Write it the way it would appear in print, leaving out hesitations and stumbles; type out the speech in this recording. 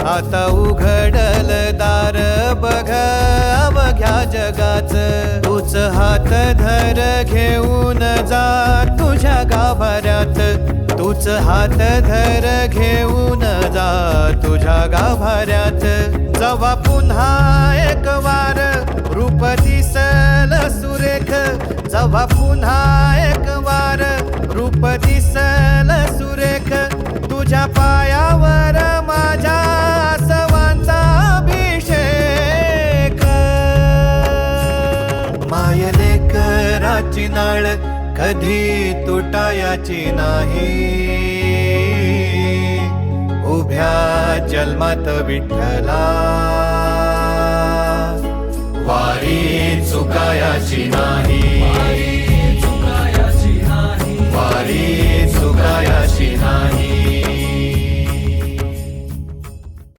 आता उघडल दार बघ अवघ्या जगाच, तूच हात धर घेऊन जा तुझ्या गाभाऱ्यात, तूच हात धर घेऊन जा तुझ्या गाभाऱ्यात. जवा पुन्हा एक वार रूप दिसल सुरेख, जवा पुन्हा एक वार रूप दिसल सुरेख, तुझ्या पायावर माझ्या आसवांचा अभिषेक. मायलेकराची नाळ कधी तुटायाची नाही, उभ्या जन्मात विठ्ठला वारी चुकायाची नाही, वारी